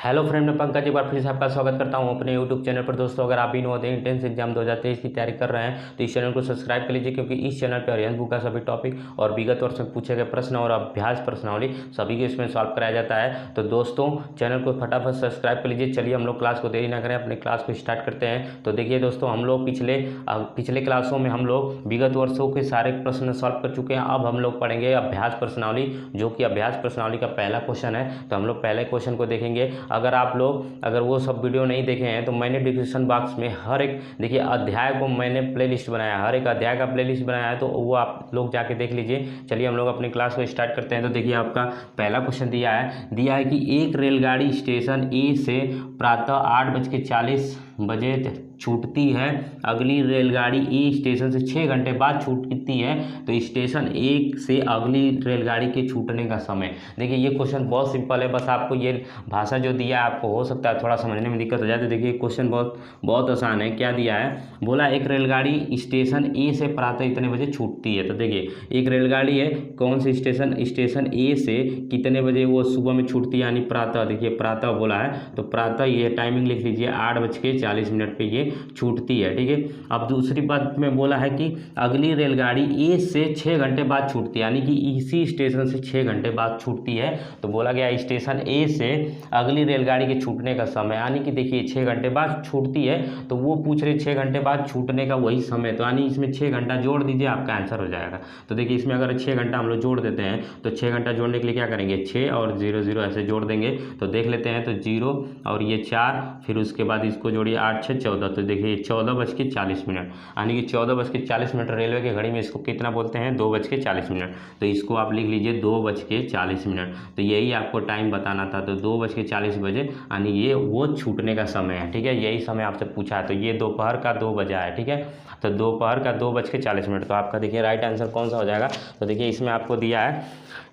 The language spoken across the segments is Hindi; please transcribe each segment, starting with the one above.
हेलो फ्रेंड, मैं पंकज एक बार फिर से आपका स्वागत करता हूं अपने यूट्यूब चैनल पर। दोस्तों, अगर आप भी नवोदय एंट्रेंस एग्जाम 2023 की तैयारी कर रहे हैं तो इस चैनल को सब्सक्राइब कर लीजिए, क्योंकि इस चैनल पर अरिहंत बुक का सभी टॉपिक और विगत वर्ष में पूछे गए प्रश्न और अभ्यास प्रश्नावली सभी को इसमें सॉल्व कराया जाता है। तो दोस्तों, चैनल को फटाफट सब्सक्राइब कर लीजिए। चलिए हम लोग क्लास को देरी ना करें, अपने क्लास को स्टार्ट करते हैं। तो देखिए दोस्तों, हम लोग पिछले क्लासों में हम लोग विगत वर्षों के सारे प्रश्न सॉल्व कर चुके हैं। अब हम लोग पढ़ेंगे अभ्यास प्रश्नावली, जो कि अभ्यास प्रश्नावली का पहला क्वेश्चन है। तो हम लोग पहले क्वेश्चन को देखेंगे। अगर वो सब वीडियो नहीं देखे हैं तो मैंने डिस्क्रिप्शन बॉक्स में हर एक देखिए अध्याय को मैंने प्लेलिस्ट बनाया है, हर एक अध्याय का प्लेलिस्ट बनाया है, तो वो आप लोग जाके देख लीजिए। चलिए हम लोग अपनी क्लास को स्टार्ट करते हैं। तो देखिए आपका पहला क्वेश्चन दिया है कि एक रेलगाड़ी स्टेशन ए से प्रातः 8:40 छूटती है। अगली रेलगाड़ी ए स्टेशन से 6 घंटे बाद छूटती है, तो स्टेशन ए से अगली रेलगाड़ी के छूटने का समय। देखिए ये क्वेश्चन बहुत सिंपल है, बस आपको ये भाषा जो दिया है आपको हो सकता है थोड़ा समझने में दिक्कत हो जाए। तो देखिए क्वेश्चन बहुत बहुत आसान है। क्या दिया है, बोला एक रेलगाड़ी स्टेशन ए से प्रातः इतने बजे छूटती है। तो देखिए एक रेलगाड़ी है, कौन सी स्टेशन ए से कितने बजे वो सुबह में छूटती है, यानी प्रातः। देखिए प्रातः बोला है तो प्रातः ये टाइमिंग लिख लीजिए, 8:40 पे ये छूटती है। ठीक है, अब दूसरी बात में बोला है कि अगली रेलगाड़ी ए से 6 घंटे बाद छूटती है, यानी कि इसी स्टेशन से 6 घंटे बाद छूटती है। तो बोला गया स्टेशन ए से अगली रेलगाड़ी के छूटने का समय, यानी कि देखिए 6 घंटे बाद छूटती है, तो वो पूछ रहे 6 घंटे बाद छूटने का वही समय, तो यानी इसमें 6 घंटा जोड़ दीजिए, आपका आंसर हो जाएगा। तो देखिए इसमें अगर 6 घंटा हम लोग जोड़ देते हैं तो 6 घंटा जोड़ने के लिए क्या करेंगे, 6 और 0 0 ऐसे जोड़ देंगे। तो देख लेते हैं, तो 0 और ये 4, फिर उसके बाद इसको जोड़िए 8 6 14। तो देखिए 14:40, यानी कि 14:40 रेलवे की घड़ी में इसको कितना बोलते हैं, 2:40। तो इसको आप लिख लीजिए 2:40। तो यही आपको टाइम बताना था। तो 2:40 यानी ये वो छूटने का समय है। ठीक है, यही समय आपसे पूछा है। तो ये दोपहर का 2 बजा है। ठीक है, तो दोपहर का 2:40। तो आपका देखिए राइट आंसर कौन सा हो जाएगा। तो देखिए इसमें आपको दिया है,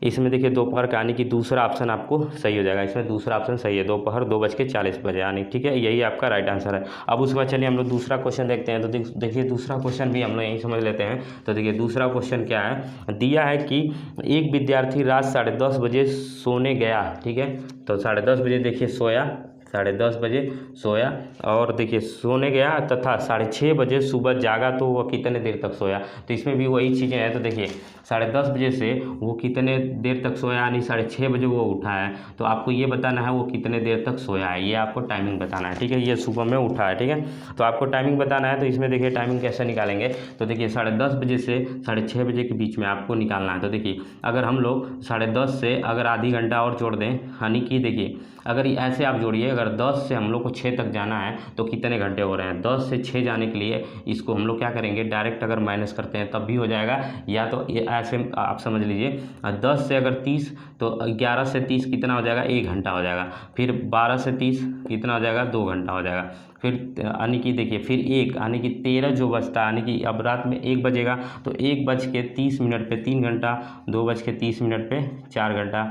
इसमें देखिए दोपहर का, यानी कि दूसरा ऑप्शन आपको सही हो जाएगा। इसमें दूसरा ऑप्शन सही है, दोपहर 2:40 यानी। ठीक है, यही आपका राइट आंसर है। अब उसके बाद चलिए हम लोग दूसरा क्वेश्चन देखते हैं। तो देखिए दूसरा क्वेश्चन भी हम लोग यही समझ लेते हैं। तो देखिए दूसरा क्वेश्चन क्या है, दिया है कि एक विद्यार्थी रात 10:30 बजे सोने गया। ठीक है, तो 10:30 बजे देखिए सोया, 10:30 बजे सोया, और देखिए सोने गया तथा 6:30 बजे सुबह जागा, तो वह कितने देर तक सोया। तो इसमें भी वही चीज़ें हैं। तो देखिए 10:30 बजे से वो कितने देर तक सोया, यानी 6:30 बजे वो उठा है। तो आपको ये बताना है वो कितने देर तक सोया है, ये आपको टाइमिंग बताना है। ठीक है, ये सुबह में उठा है। ठीक है, तो आपको टाइमिंग बताना है। तो इसमें देखिए टाइमिंग कैसे निकालेंगे। तो देखिए 10:30 बजे से 6:30 बजे के बीच में आपको निकालना है। तो देखिए अगर हम लोग 10:30 से अगर आधी घंटा और जोड़ दें, यानी कि देखिए अगर ऐसे आप जोड़िए, अगर 10 से हम लोग को 6 तक जाना है तो कितने घंटे हो रहे हैं। 10 से 6 जाने के लिए इसको हम लोग क्या करेंगे, डायरेक्ट अगर माइनस करते हैं तब भी हो जाएगा, या तो ये ऐसे आप समझ लीजिए 10 से अगर 30, तो 11 से 30 कितना हो जाएगा, 1 घंटा हो जाएगा। फिर 12 से 30 कितना हो जाएगा, 2 घंटा हो जाएगा। फिर यानी कि देखिए फिर 1 यानी कि 13 जो बचता है, यानी कि अब रात में 1 बजेगा तो 1:30 पे 3 घंटा, 2:30 पे 4 घंटा,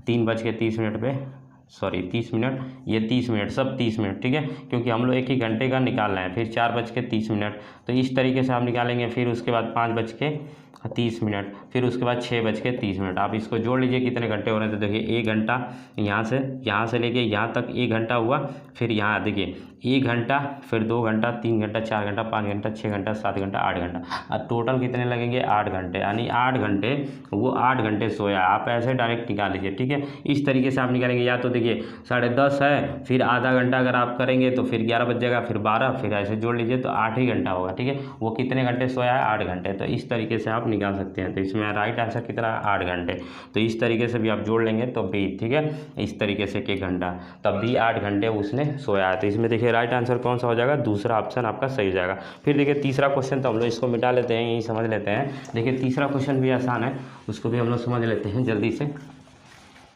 3:30 पे 30 मिनट, ये 30 मिनट, सब 30 मिनट। ठीक है, क्योंकि हम लोग एक ही घंटे का निकाल रहे हैं। फिर 4:30, तो इस तरीके से आप निकालेंगे। फिर उसके बाद 5:30, फिर उसके बाद 6:30। आप इसको जोड़ लीजिए कितने घंटे हो रहे हैं। तो देखिए 1 घंटा यहाँ से लेके यहाँ तक 1 घंटा हुआ। फिर यहाँ देखिए 1 घंटा, फिर 2 घंटा, 3 घंटा, 4 घंटा, 5 घंटा, 6 घंटा, 7 घंटा, 8 घंटा। अब टोटल कितने लगेंगे, 8 घंटे, यानी 8 घंटे, वो 8 घंटे सोया। आप ऐसे डायरेक्ट निकाल लीजिए। ठीक है, इस तरीके से आप निकालेंगे। या तो देखिए 10:30 है, फिर आधा घंटा अगर आप करेंगे तो फिर 11 बज जाएगा, फिर 12, फिर ऐसे जोड़ लीजिए तो 8 ही घंटा होगा। ठीक है, वो कितने घंटे सोया है, 8 घंटे। तो इस तरीके से आप निकाल सकते हैं। तो इसमें राइट आंसर कितना है, 8 घंटे। तो इस तरीके से भी आप जोड़ लेंगे तो भी ठीक है, इस तरीके से 1 घंटा, तब भी 8 घंटे उसने सोया है। तो इसमें देखिए राइट आंसर कौन सा हो जाएगा, दूसरा ऑप्शन आपका सही हो जाएगा। फिर देखिए तीसरा क्वेश्चन, तो हम लोग इसको मिटा लेते हैं, यही समझ लेते हैं। देखिए तीसरा क्वेश्चन भी आसान है, उसको भी हम लोग समझ लेते हैं जल्दी से।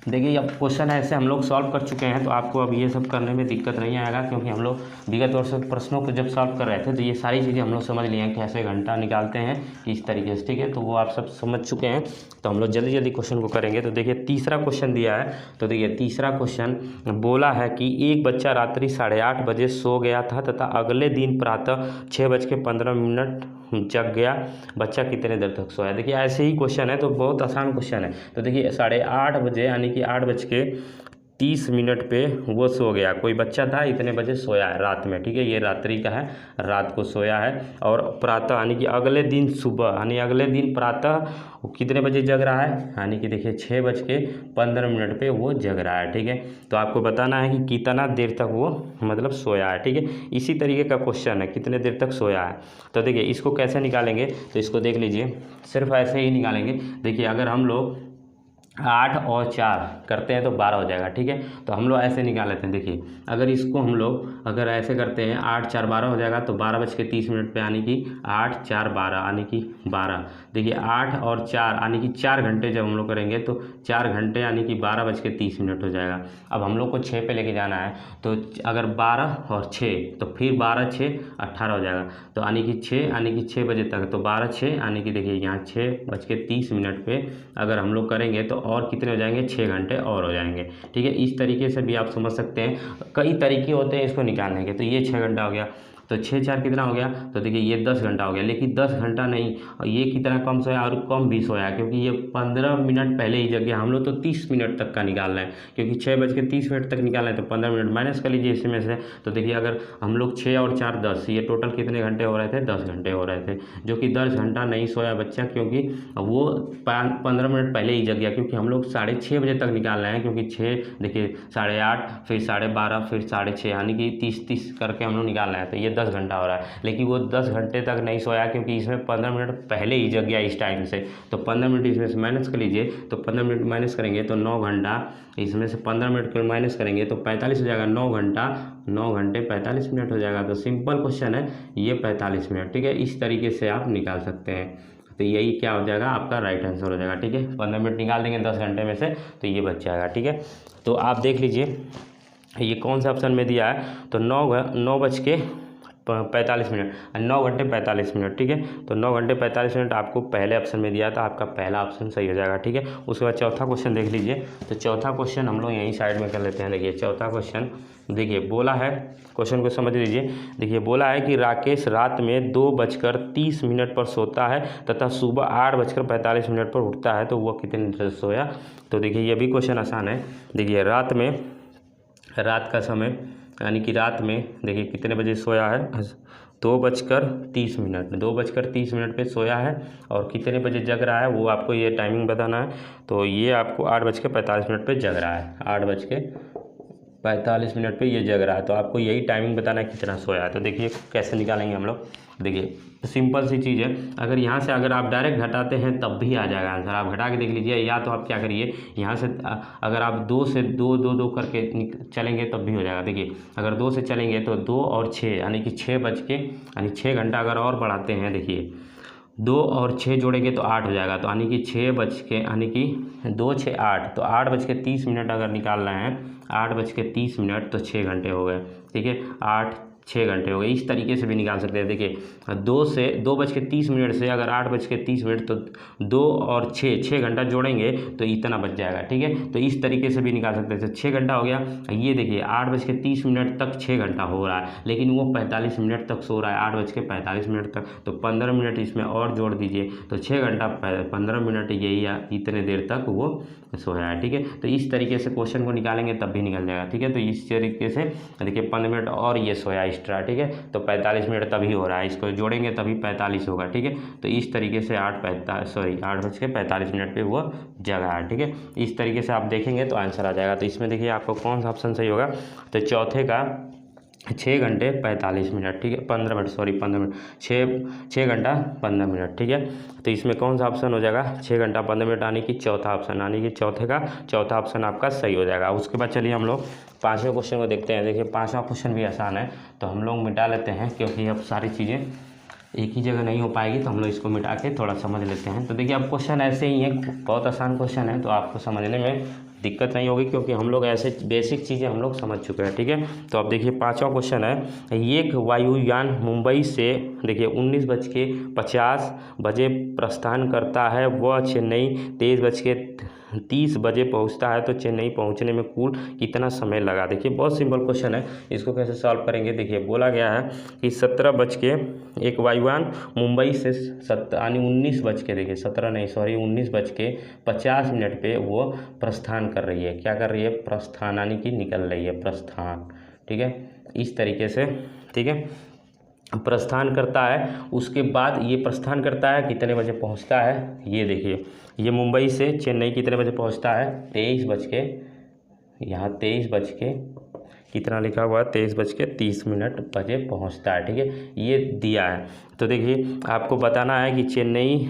देखिए अब क्वेश्चन ऐसे हम लोग सॉल्व कर चुके हैं, तो आपको अब ये सब करने में दिक्कत नहीं आएगा, क्योंकि हम लोग विगत वर्ष के प्रश्नों को जब सॉल्व कर रहे थे तो ये सारी चीज़ें हम लोग समझ लिए हैं, कैसे घंटा निकालते हैं किस तरीके से। ठीक है, तो वो आप सब समझ चुके हैं। तो हम लोग जल्दी जल्दी क्वेश्चन को करेंगे। तो देखिए तीसरा क्वेश्चन दिया है। तो देखिए तीसरा क्वेश्चन बोला है कि एक बच्चा रात्रि 8:30 बजे सो गया था तथा अगले दिन प्रातः 6:15 जग गया। बच्चा कितने देर तक सोया। देखिए ऐसे ही क्वेश्चन है, तो बहुत आसान क्वेश्चन है। तो देखिए 8:30 बजे, यानी कि 8 बज के 30 मिनट पे वो सो गया। कोई बच्चा था इतने बजे सोया है रात में, ठीक है, ये रात्रि का है, रात को सोया है। और प्रातः यानी कि अगले दिन सुबह यानी अगले दिन प्रातः वो कितने बजे जग रहा है, यानी कि देखिए 6:15 पे वो जग रहा है, ठीक है। तो आपको बताना है कि कितना देर तक वो मतलब सोया है, ठीक है। इसी तरीके का क्वेश्चन है, कितने देर तक सोया है। तो देखिए इसको कैसे निकालेंगे, तो इसको देख लीजिए, सिर्फ ऐसे ही निकालेंगे। देखिए अगर हम लोग 8 और 4 करते हैं तो 12 हो जाएगा, ठीक है। तो हम लोग ऐसे निकाल लेते हैं। देखिए अगर इसको हम लोग अगर ऐसे करते हैं 8 4 12 हो जाएगा, तो 12:30 पे यानी कि 8 4 12 यानी कि 12। देखिए 8 और 4 यानी कि 4 घंटे जब हम लोग करेंगे तो 4 घंटे यानी कि 12:30 हो जाएगा। अब हम लोग को 6 पे लेके जाना है, तो अगर 12 और 6 तो फिर 12 6 18 हो जाएगा। तो यानी कि 6 यानी कि 6 बजे तक, तो 12 6 यानी कि देखिए यहाँ 6:30 पे अगर हम लोग करेंगे तो और कितने हो जाएंगे, 6 घंटे और हो जाएंगे, ठीक है। इस तरीके से भी आप समझ सकते हैं, कई तरीके होते हैं इसको निकालने के। तो ये 6 घंटा हो गया, तो 6 4 कितना हो गया, तो देखिए ये 10 घंटा हो गया। लेकिन 10 घंटा नहीं, और ये कितना कम सोया और कम भी सोया, क्योंकि ये 15 मिनट पहले ही जग गया। हम लोग तो 30 मिनट तक का निकाल रहे हैं, क्योंकि 6:30 तक निकाल रहे हैं, तो 15 मिनट माइनस कर लीजिए इसमें से। तो देखिए अगर हम लोग 6 और 4 10, ये टोटल कितने घंटे हो रहे थे, 10 घंटे हो रहे थे। जो कि 10 घंटा नहीं सोया बच्चा, क्योंकि वो 15 मिनट पहले ही जग गया, क्योंकि हम लोग 6:30 बजे तक निकाल रहे हैं। क्योंकि 6 देखिए 8:30 फिर 12:30 फिर 6:30 यानी कि 30 करके हम लोग निकाल रहे हैं, तो ये 10 घंटा हो रहा है। लेकिन वो 10 घंटे तक नहीं सोया, क्योंकि इसमें 15 मिनट पहले ही जग गया इस टाइम से। तो 15 मिनट इसमें से माइनस कर लीजिए, तो 15 मिनट माइनस करेंगे तो 9 घंटा, इसमें से 15 मिनट को माइनस करेंगे तो 45 हो जाएगा। 9 घंटा 9 घंटे 45 मिनट हो जाएगा। तो सिंपल क्वेश्चन है ये, 45 मिनट, ठीक है। इस तरीके से आप निकाल सकते हैं। तो यही क्या हो जाएगा, आपका राइट आंसर हो जाएगा, ठीक है। 15 मिनट निकाल देंगे 10 घंटे में से, तो ये बच जाएगा, ठीक है। तो आप देख लीजिए ये कौन सा ऑप्शन में दिया है, तो 9:45, 9 घंटे 45 मिनट, ठीक है। तो 9 घंटे 45 मिनट आपको पहले ऑप्शन में दिया था, आपका पहला ऑप्शन सही हो जाएगा, ठीक है। उसके बाद चौथा क्वेश्चन देख लीजिए। तो चौथा क्वेश्चन हम लोग यहीं साइड में कर लेते हैं। देखिए चौथा क्वेश्चन, देखिए बोला है, क्वेश्चन को समझ लीजिए। देखिए बोला है कि राकेश रात में 2:30 पर सोता है तथा सुबह 8:45 पर उठता है, तो वह कितने देर सोया। तो देखिए ये भी क्वेश्चन आसान है। देखिए रात का समय यानी कि रात में देखिए कितने बजे सोया है, 2:30 पे सोया है। और कितने बजे जग रहा है वो आपको ये टाइमिंग बताना है। तो ये आपको 8:45 पे जग रहा है, 8:45 पे ये जग रहा है। तो आपको यही टाइमिंग बताना है कितना सोया है। तो देखिए कैसे निकालेंगे हम लोग। देखिए सिंपल सी चीज़ है, अगर यहाँ से अगर आप डायरेक्ट घटाते हैं तब भी आ जाएगा आंसर। आप घटा के देख लीजिए, या तो आप क्या करिए, यहाँ से अगर आप 2 से 2 करके चलेंगे तब भी हो जाएगा। देखिए अगर 2 से चलेंगे तो 2 और 6 यानी कि 6 घंटा अगर और बढ़ाते हैं, देखिए 2 और 6 जोड़ेंगे तो 8 हो जाएगा। तो यानी कि 2 6 8, तो 8:30 अगर निकाल रहे हैं, 8:30 तो 6 घंटे हो गए, ठीक है। 8 6 घंटे हो गए। इस तरीके से भी निकाल सकते हैं। देखिए 2:30 से अगर 8:30 तो 2 और 6 घंटा जोड़ेंगे तो इतना बच जाएगा, ठीक है। तो इस तरीके से भी निकाल सकते हैं। 6 घंटा हो गया। ये देखिए 8:30 तक 6 घंटा हो रहा है, लेकिन वो 45 मिनट तक सो रहा है, 8:45 तक। तो 15 मिनट इसमें और जोड़ दीजिए, तो 6 घंटा 15 मिनट यही इतने देर तक वो सोया है, ठीक है। तो इस तरीके से क्वेश्चन को निकालेंगे तब भी निकल जाएगा, ठीक है। तो इस तरीके से देखिए 15 मिनट और ये सोया एक्स्ट्रा, ठीक है। तो 45 मिनट तभी हो रहा है, इसको जोड़ेंगे तभी 45 होगा, ठीक है। तो इस तरीके से 8:45 पे वो जगह है, ठीक है। इस तरीके से आप देखेंगे तो आंसर आ जाएगा। तो इसमें देखिए आपको कौन सा ऑप्शन सही होगा, तो चौथे का 6 घंटे 45 मिनट, ठीक है। 15 मिनट 6 घंटा 15 मिनट, ठीक है। तो इसमें कौन सा ऑप्शन हो जाएगा, 6 घंटा 15 मिनट यानी कि चौथा ऑप्शन, यानी कि चौथे का चौथा ऑप्शन आपका सही हो जाएगा। उसके बाद चलिए हम लोग पाँचवें क्वेश्चन को देखते हैं। देखिए पाँचवा क्वेश्चन भी आसान है, तो हम लोग मिटा लेते हैं, क्योंकि अब सारी चीज़ें एक ही जगह नहीं हो पाएगी, तो हम लोग इसको मिटा के थोड़ा समझ लेते हैं। तो देखिए अब क्वेश्चन ऐसे ही है, बहुत आसान क्वेश्चन है, तो आपको समझने में दिक्कत नहीं होगी, क्योंकि हम लोग ऐसे बेसिक चीज़ें हम लोग समझ चुके हैं, ठीक है। तो अब देखिए पाँचवा क्वेश्चन है, एक वायुयान मुंबई से देखिए 19:50 बजे प्रस्थान करता है, वह चेन्नई 23:30 30 बजे पहुंचता है तो चेन्नई पहुंचने में कुल कितना समय लगा। देखिए बहुत सिंपल क्वेश्चन है, इसको कैसे सॉल्व करेंगे। देखिए बोला गया है कि 17:01 वायुयान मुंबई से 19:50 पे वो प्रस्थान कर रही है। क्या कर रही है? प्रस्थान, यानी कि निकल रही है, प्रस्थान। ठीक है, इस तरीके से, ठीक है, प्रस्थान करता है। उसके बाद ये प्रस्थान करता है, कितने बजे पहुंचता है, ये देखिए, ये मुंबई से चेन्नई कितने बजे पहुंचता है, 23 बज के, यहाँ 23 बज के कितना लिखा हुआ है, 23:30 बजे पहुंचता है। ठीक है, ये दिया है। तो देखिए आपको बताना है कि चेन्नई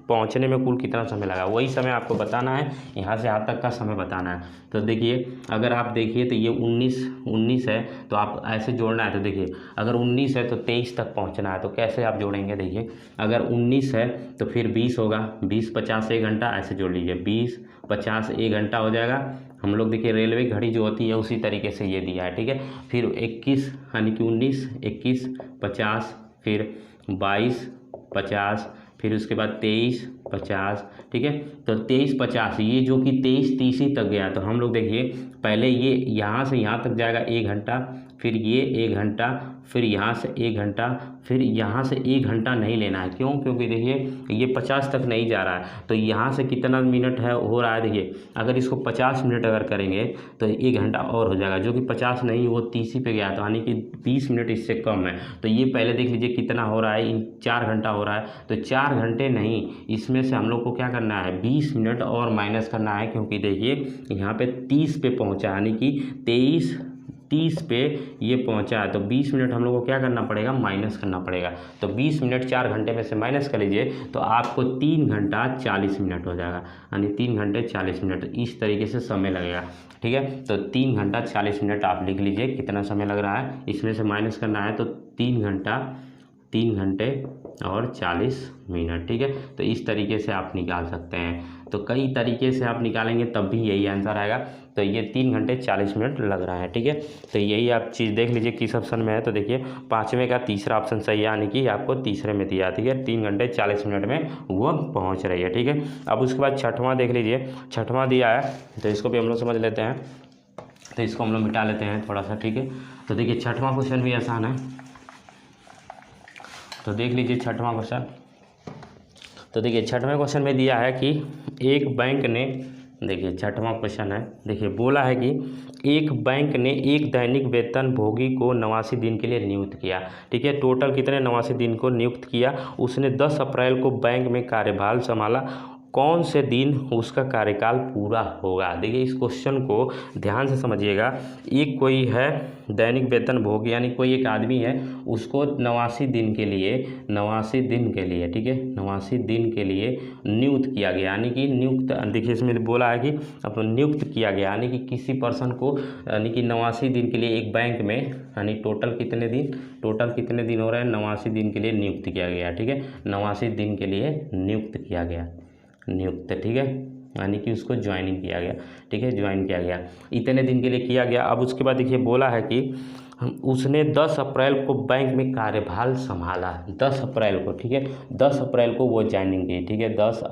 पहुंचने में कुल कितना समय लगा, वही समय आपको बताना है, यहाँ से यहाँ तक का समय बताना है। तो देखिए अगर आप देखिए तो ये 19 है, तो आप ऐसे जोड़ना है। तो देखिए अगर 19 है तो 23 तक पहुँचना है, तो कैसे आप जोड़ेंगे। देखिए अगर 19 है तो फिर 20 होगा, 20 50 1 घंटा, ऐसे जोड़ लीजिए, 20 50 1 घंटा हो जाएगा। हम लोग देखिए रेलवे घड़ी जो होती है उसी तरीके से ये दिया है। ठीक है, फिर 21 यानी कि 19 21 50, फिर 22 50, फिर उसके बाद 23 50। ठीक है, तो 23 50, ये जो कि 23 30 ही तक गया, तो हम लोग देखिए पहले ये यहाँ से यहाँ तक जाएगा 1 घंटा, फिर ये 1 घंटा, फिर यहाँ से 1 घंटा, फिर यहाँ से 1 घंटा नहीं लेना है। क्यों? क्योंकि देखिए ये 50 तक नहीं जा रहा है, तो यहाँ से कितना मिनट है हो रहा है। देखिए अगर इसको 50 मिनट अगर करेंगे तो 1 घंटा और हो जाएगा, जो कि 50 नहीं, वो 30 ही पे गया, तो यानी कि 20 मिनट इससे कम है। तो ये पहले देख लीजिए कितना हो रहा है, 4 घंटा हो रहा है। तो 4 घंटे नहीं, इसमें से हम लोग को क्या करना है, 20 मिनट और माइनस करना है, क्योंकि देखिए यहाँ पे 30 पे पहुँचा, यानी कि 30 पे ये पहुंचा है, तो 20 मिनट हम लोग को क्या करना पड़ेगा, माइनस करना पड़ेगा। तो 20 मिनट 4 घंटे में से माइनस कर लीजिए, तो आपको 3 घंटा 40 मिनट हो जाएगा, यानी 3 घंटे 40 मिनट, इस तरीके से समय लगेगा। ठीक है, तो 3 घंटा 40 मिनट आप लिख लीजिए कितना समय लग रहा है, इसमें से माइनस करना है, तो 3 घंटे और 40 मिनट। ठीक है, तो इस तरीके से आप निकाल सकते हैं। तो कई तरीके से आप निकालेंगे तब भी यही आंसर आएगा। तो ये 3 घंटे 40 मिनट लग रहा है। ठीक है, तो यही आप चीज़ देख लीजिए किस ऑप्शन में है। तो देखिए 5वें का तीसरा ऑप्शन सही है, यानी कि आपको तीसरे में दिया। ठीक है, 3 घंटे 40 मिनट में वो पहुँच रही है। ठीक है, अब उसके बाद 6वां देख लीजिए, 6वां दिया है, तो इसको भी हम लोग समझ लेते हैं। तो इसको हम लोग मिटा लेते हैं थोड़ा सा। ठीक है, तो देखिए 6वां क्वेश्चन भी आसान है, तो देख लीजिए 6वां क्वेश्चन। तो देखिए 6वें क्वेश्चन में दिया है कि एक बैंक ने, देखिए 6वां क्वेश्चन है, देखिए बोला है कि एक बैंक ने एक दैनिक वेतन भोगी को 89 दिन के लिए नियुक्त किया। ठीक है, टोटल कितने 89 दिन को नियुक्त किया। उसने 10 अप्रैल को बैंक में कार्यभार संभाला, कौन से दिन उसका कार्यकाल पूरा होगा। देखिए इस क्वेश्चन को ध्यान से समझिएगा। एक कोई है दैनिक वेतन भोगी, यानी कोई एक आदमी है, उसको 89 दिन के लिए, 89 दिन के लिए, ठीक है, 89 दिन के लिए नियुक्त किया गया, यानी कि नियुक्त, देखिए इसमें बोला है कि अब नियुक्त किया गया, यानी कि किसी पर्सन को, यानी कि 89 दिन के लिए एक बैंक में, यानी टोटल कितने दिन हो रहे हैं, 89 दिन के लिए नियुक्त किया गया। ठीक है, 89 दिन के लिए नियुक्त किया गया, ठीक है, यानी कि उसको ज्वाइनिंग किया गया। ठीक है, ज्वाइन किया गया, इतने दिन के लिए किया गया। अब उसके बाद देखिए बोला है कि उसने 10 अप्रैल को बैंक में कार्यभार संभाला, 10 अप्रैल को। ठीक है, 10 अप्रैल को वो ज्वाइनिंग की। ठीक है, 10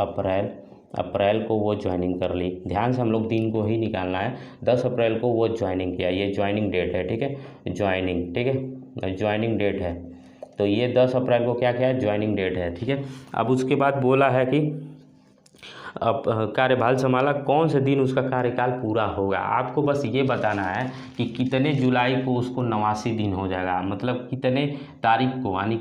अप्रैल को वो ज्वाइनिंग कर ली। ध्यान से हम लोग दिन को ही निकालना है। 10 अप्रैल को वो ज्वाइनिंग किया, ये ज्वाइनिंग डेट है। ठीक है, ज्वाइनिंग, ठीक है, ज्वाइनिंग डेट है, तो ये 10 अप्रैल को क्या है, ज्वाइनिंग डेट है। ठीक है, अब उसके बाद बोला है कि अब कार्यभार संभाला, कौन से दिन उसका कार्यकाल पूरा होगा। आपको बस ये बताना है कि कितने जुलाई को उसको 89 दिन हो जाएगा, मतलब कितने तारीख को, यानी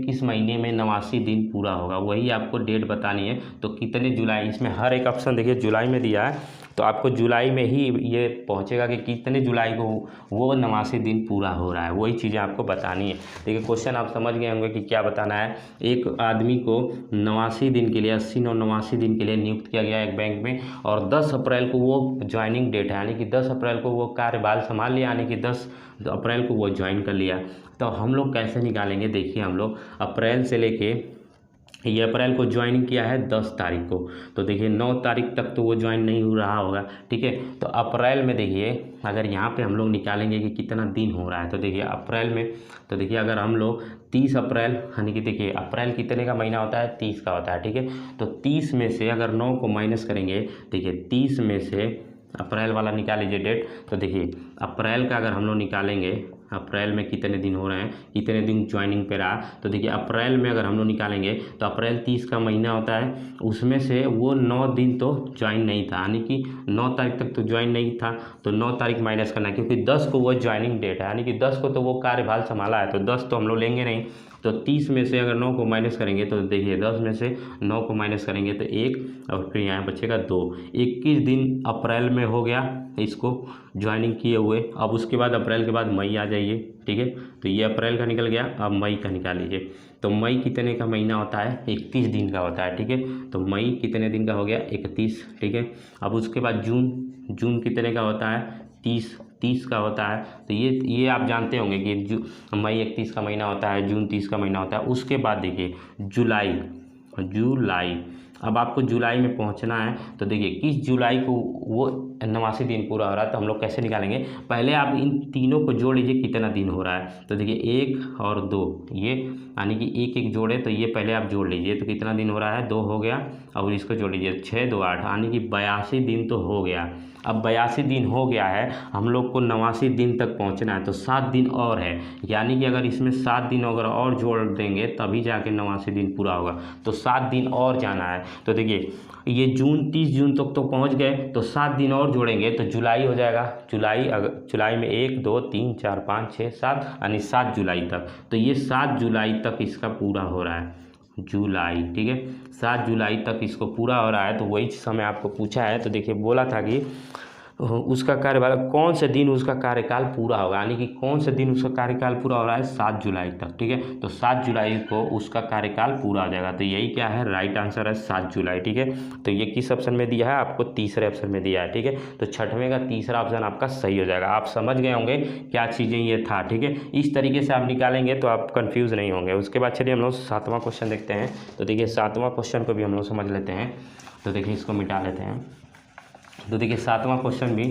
किस महीने में 89 दिन पूरा होगा, वही आपको डेट बतानी है। तो कितने जुलाई, इसमें हर एक ऑप्शन देखिए जुलाई में दिया है, तो आपको जुलाई में ही ये पहुंचेगा कि कितने जुलाई को वो 89 दिन पूरा हो रहा है, वही चीज़ें आपको बतानी है। देखिए क्वेश्चन आप समझ गए होंगे कि क्या बताना है। एक आदमी को 89 दिन के लिए, 89 दिन के लिए नियुक्त किया गया एक बैंक में, और 10 अप्रैल को वो ज्वाइनिंग डेट है, यानी कि 10 अप्रैल को वो कार्यभार संभाल लिया, यानी कि 10 अप्रैल को वो ज्वाइन कर लिया। तो हम लोग कैसे निकालेंगे, देखिए हम लोग अप्रैल से लेके ये अप्रैल को ज्वाइन किया है 10 तारीख को, तो देखिए 9 तारीख तक तो वो ज्वाइन नहीं हो रहा होगा, ठीक है। तो अप्रैल में देखिए अगर यहाँ पे हम लोग निकालेंगे कि कितना दिन हो रहा है, तो देखिए अप्रैल में, तो देखिए अगर हम लोग 30 अप्रैल, यानी कि देखिए अप्रैल कितने का महीना होता है, 30 का होता है, ठीक है। तो 30 में से अगर 9 को माइनस करेंगे, देखिए 30 में से अप्रैल वाला निकाल लीजिए डेट, तो देखिए अप्रैल का अगर हम लोग निकालेंगे, अप्रैल में कितने दिन हो रहे हैं, कितने दिन ज्वाइनिंग पे रहा, तो देखिए अप्रैल में अगर हम लोग निकालेंगे तो अप्रैल 30 का महीना होता है, उसमें से वो 9 दिन तो ज्वाइन नहीं था, यानी कि 9 तारीख तक तो ज्वाइन नहीं था, तो 9 तारीख माइनस करना है, क्योंकि 10 को वो ज्वाइनिंग डेट है, यानी कि 10 को तो वो कार्यभार संभाला है, तो 10 तो हम लोग लेंगे नहीं। तो 30 में से अगर 9 को माइनस करेंगे, तो देखिए 10 में से 9 को माइनस करेंगे तो 1 और फिर यहाँ बचेगा 2, 21 दिन अप्रैल में हो गया इसको ज्वाइनिंग किए हुए। अब उसके बाद अप्रैल के बाद मई आ जाइए, ठीक है। तो ये अप्रैल का निकल गया, अब मई का निकाल लीजिए। तो मई कितने का महीना होता है, 31 दिन का होता है, ठीक है। तो मई कितने दिन का हो गया, 31, ठीक है। अब उसके बाद जून कितने का होता है, 30 का होता है। तो ये आप जानते होंगे कि मई 31 का महीना होता है, जून 30 का महीना होता है। उसके बाद देखिए जुलाई, अब आपको जुलाई में पहुंचना है, तो देखिए किस जुलाई को वो 89 दिन पूरा हो रहा है, तो हम लोग कैसे निकालेंगे, पहले आप इन तीनों को जोड़ लीजिए कितना दिन हो रहा है। तो देखिए 1 और 2, ये यानी कि एक एक जोड़े, तो ये पहले आप जोड़ लीजिए, तो कितना दिन हो रहा है, 2 हो गया। और इसको जोड़ लीजिए 6 2 8, यानी कि 82 दिन तो हो गया। अब 82 दिन हो गया है, हम लोग को 89 दिन तक पहुंचना है, तो 7 दिन और है, यानी कि अगर इसमें 7 दिन अगर और जोड़ देंगे तभी जाके 89 दिन पूरा होगा, तो 7 दिन और जाना है। तो देखिए ये 30 जून तक तो पहुंच गए, तो 7 दिन और जोड़ेंगे तो जुलाई हो जाएगा। जुलाई में 1 2 3 4 5 6 7, यानी 7 जुलाई तक, तो ये 7 जुलाई तक इसका पूरा हो रहा है, जुलाई, ठीक है। 7 जुलाई तक इसको पूरा हो रहा है, तो वही समय आपको पूछा है। तो देखिए बोला था कि उसका कार्यकाल कौन से दिन उसका कार्यकाल पूरा होगा, यानी कि कौन से दिन उसका कार्यकाल पूरा हो रहा है, 7 जुलाई तक, ठीक है। तो 7 जुलाई को उसका कार्यकाल पूरा हो जाएगा, तो यही क्या है, राइट आंसर है 7 जुलाई, ठीक है। तो ये किस ऑप्शन में दिया है, आपको तीसरे ऑप्शन में दिया है, ठीक है। तो छठवें का तीसरा ऑप्शन आपका सही हो जाएगा। आप समझ गए होंगे क्या चीज़ें ये था, ठीक है। इस तरीके से आप निकालेंगे तो आप कन्फ्यूज़ नहीं होंगे। उसके बाद चलिए हम लोग 7वां क्वेश्चन देखते हैं। तो देखिए 7वां क्वेश्चन को भी हम लोग समझ लेते हैं। तो देखिए इसको मिटा लेते हैं। तो देखिए 7वां क्वेश्चन भी,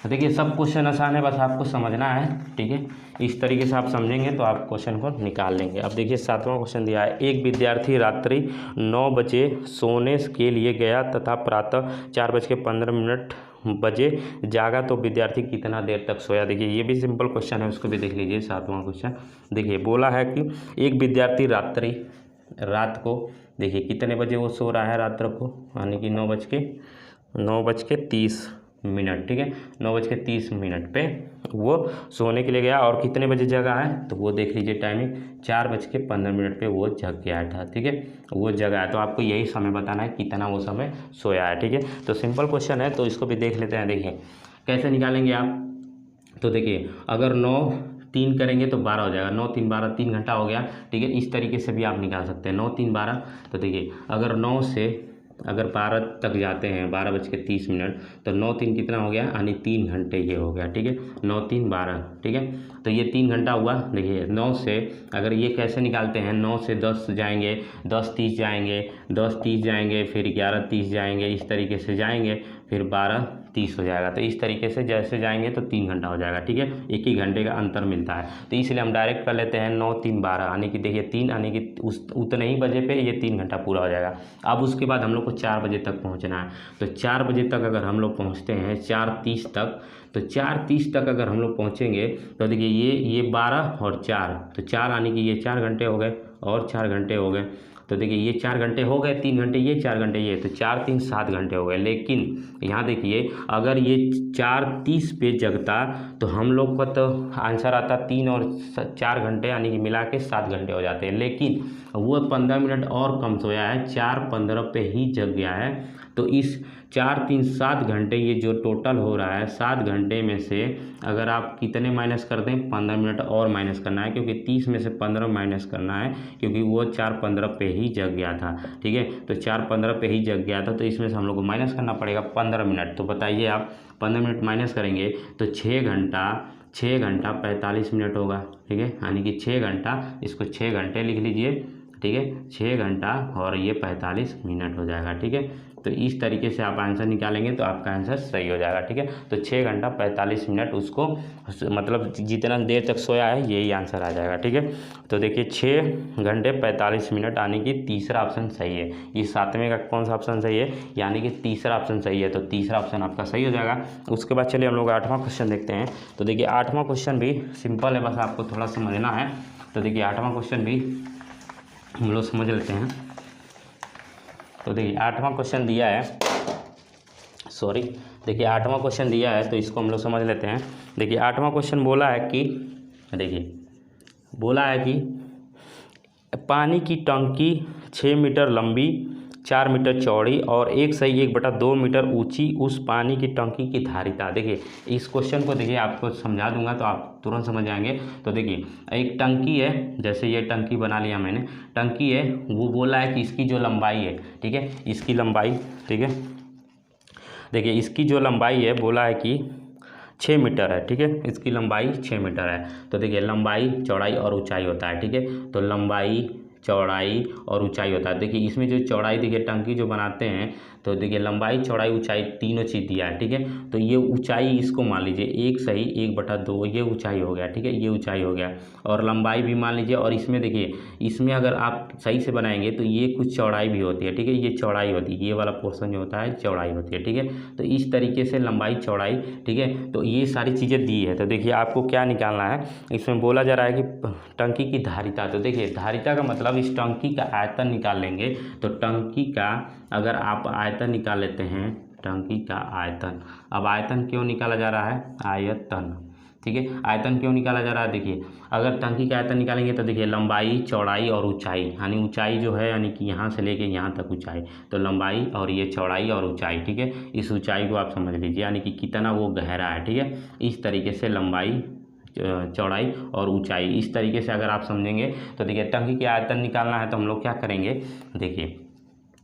देखिए सब क्वेश्चन आसान है, बस आपको समझना है, ठीक है। इस तरीके से आप समझेंगे तो आप क्वेश्चन को निकाल लेंगे। अब देखिए 7वां क्वेश्चन दिया है, एक विद्यार्थी रात्रि 9 बजे सोने के लिए गया तथा प्रातः 4:15 बजे जागा, तो विद्यार्थी कितना देर तक सोया। देखिए ये भी सिंपल क्वेश्चन है, उसको भी देख लीजिए। 7वां क्वेश्चन देखिए बोला है कि एक विद्यार्थी रात को देखिए कितने बजे वो सो रहा है रात्र को, यानी कि 9:30, ठीक है। 9:30 पे वो सोने के लिए गया, और कितने बजे जगा है, तो वो देख लीजिए टाइमिंग, 4:15 पे वो जग गया था, ठीक है। वो जगा है, तो आपको यही समय बताना है कितना वो समय सोया है, ठीक है। तो सिंपल क्वेश्चन है, तो इसको भी देख लेते हैं। देखिए कैसे निकालेंगे आप, तो देखिए अगर 9 3 करेंगे तो 12 हो जाएगा, 9 3 12, 3 घंटा हो गया, ठीक है। इस तरीके से भी आप निकाल सकते हैं, 9 3 12। तो देखिए अगर 9 से अगर 12 तक जाते हैं, 12:30, तो 9 3 कितना हो गया, यानी 3 घंटे ये हो गया, ठीक है। 9 3 12, ठीक है। तो ये 3 घंटा हुआ। देखिए 9 से अगर ये कैसे निकालते हैं, 9 से 10 जाएंगे, 10:30 जाएंगे, 10:30 जाएंगे, फिर 11:30 जाएंगे, इस तरीके से जाएंगे, फिर 12:30 हो जाएगा। तो इस तरीके से जैसे जाएंगे तो 3 घंटा हो जाएगा, ठीक है। एक ही घंटे का अंतर मिलता है, तो इसलिए हम डायरेक्ट कर लेते हैं 9 3 12, यानी कि देखिए 3, यानी कि उतने ही बजे पे ये 3 घंटा पूरा हो जाएगा। अब उसके बाद हम लोग को 4 बजे तक पहुंचना है, तो 4 बजे तक अगर हम लोग पहुंचते हैं 4:30 तक, तो 4:30 तक अगर हम लोग पहुंचेंगे तो देखिए ये 12 और 4, तो 4 यानी कि ये 4 घंटे हो गए, और 4 घंटे हो गए। तो देखिए ये 4 घंटे हो गए, 3 घंटे ये, 4 घंटे ये, तो 4 3 7 घंटे हो गए। लेकिन यहाँ देखिए अगर ये 4:30 पे जगता तो हम लोग का तो आंसर आता 3 और 4 घंटे, यानी कि मिला के 7 घंटे हो जाते हैं। लेकिन वो 15 मिनट और कम सोया है, 4:15 पे ही जग गया है। तो इस 4 3 7 घंटे, ये जो टोटल हो रहा है 7 घंटे में से अगर आप कितने माइनस कर दें, 15 मिनट और माइनस करना है, क्योंकि 30 में से 15 माइनस करना है, क्योंकि वो 4:15 पे ही जग गया था, ठीक है। तो 4:15 पे ही जग गया था, तो इसमें से हम लोग को माइनस करना पड़ेगा 15 मिनट। तो बताइए आप 15 मिनट माइनस करेंगे तो 6 घंटा 45 मिनट होगा, ठीक है। यानी कि 6 घंटा, इसको 6 घंटे लिख लीजिए, ठीक है, 6 घंटा और ये 45 मिनट हो जाएगा। ठीक है, तो इस तरीके से आप आंसर निकालेंगे तो आपका आंसर सही हो जाएगा। ठीक है, तो 6 घंटा 45 मिनट उसको मतलब जितना देर तक सोया है यही आंसर आ जाएगा। ठीक है, तो देखिए 6 घंटे 45 मिनट यानी कि तीसरा ऑप्शन सही है। ये 7वें का कौन सा ऑप्शन सही है, यानी कि तीसरा ऑप्शन सही है, तो तीसरा ऑप्शन आपका सही हो जाएगा। उसके बाद चलिए हम लोग 8वां क्वेश्चन देखते हैं। तो देखिए 8वां क्वेश्चन भी सिंपल है, बस आपको थोड़ा समझना है। तो देखिए 8वां क्वेश्चन भी हम लोग समझ लेते हैं। तो देखिए 8वां क्वेश्चन दिया है, देखिए 8वां क्वेश्चन दिया है, तो इसको हम लोग समझ लेते हैं। देखिए 8वां क्वेश्चन बोला है कि पानी की टंकी 6 मीटर लंबी, 4 मीटर चौड़ी और 1/2 मीटर ऊंची उस पानी की टंकी की धारिता। देखिए इस क्वेश्चन को देखिए आपको समझा दूंगा तो आप तुरंत समझ जाएंगे। तो देखिए एक टंकी है, जैसे ये टंकी बना लिया मैंने, टंकी है, वो बोला है कि इसकी जो लंबाई है, ठीक है, इसकी लंबाई, ठीक है, देखिए इसकी जो लंबाई है बोला है कि 6 मीटर है। ठीक है, इसकी लंबाई 6 मीटर है। तो देखिए लंबाई, चौड़ाई और ऊंचाई होता है। ठीक है, तो लंबाई, चौड़ाई और ऊंचाई होता है। देखिए इसमें जो चौड़ाई, देखिए टंकी जो बनाते हैं तो देखिए लंबाई, चौड़ाई, ऊंचाई तीनों चीज़ दिया है। ठीक है, तो ये ऊंचाई इसको मान लीजिए 1/2 ये ऊंचाई हो गया। ठीक है, ये ऊंचाई हो गया और लंबाई भी मान लीजिए। और इसमें देखिए इसमें अगर आप सही से बनाएंगे तो ये कुछ चौड़ाई भी होती है। ठीक है, ये चौड़ाई होती है, ये वाला पोर्शन जो होता है चौड़ाई होती है। ठीक है, तो इस तरीके से लंबाई, चौड़ाई, ठीक है, तो ये सारी चीज़ें दी है। तो देखिए आपको क्या निकालना है, इसमें बोला जा रहा है कि टंकी की धारिता। तो देखिए धारिता का मतलब इस टंकी का आयतन निकाल लेंगे। तो टंकी का अगर आप आयतन निकाल लेते हैं, टंकी का आयतन, अब आयतन क्यों निकाला जा रहा है, आयतन, ठीक है, आयतन क्यों निकाला जा रहा है, देखिए अगर टंकी का आयतन निकालेंगे तो देखिए लंबाई, चौड़ाई और ऊंचाई, यानी ऊंचाई जो है यानी कि यहाँ से लेके यहाँ तक ऊंचाई, तो लंबाई और ये चौड़ाई और ऊंचाई। ठीक है, इस ऊंचाई को आप समझ लीजिए यानी कि कितना वो गहरा है। ठीक है, इस तरीके से लंबाई, चौड़ाई और ऊंचाई, इस तरीके से अगर आप समझेंगे तो देखिए टंकी के आयतन निकालना है तो हम लोग क्या करेंगे, देखिए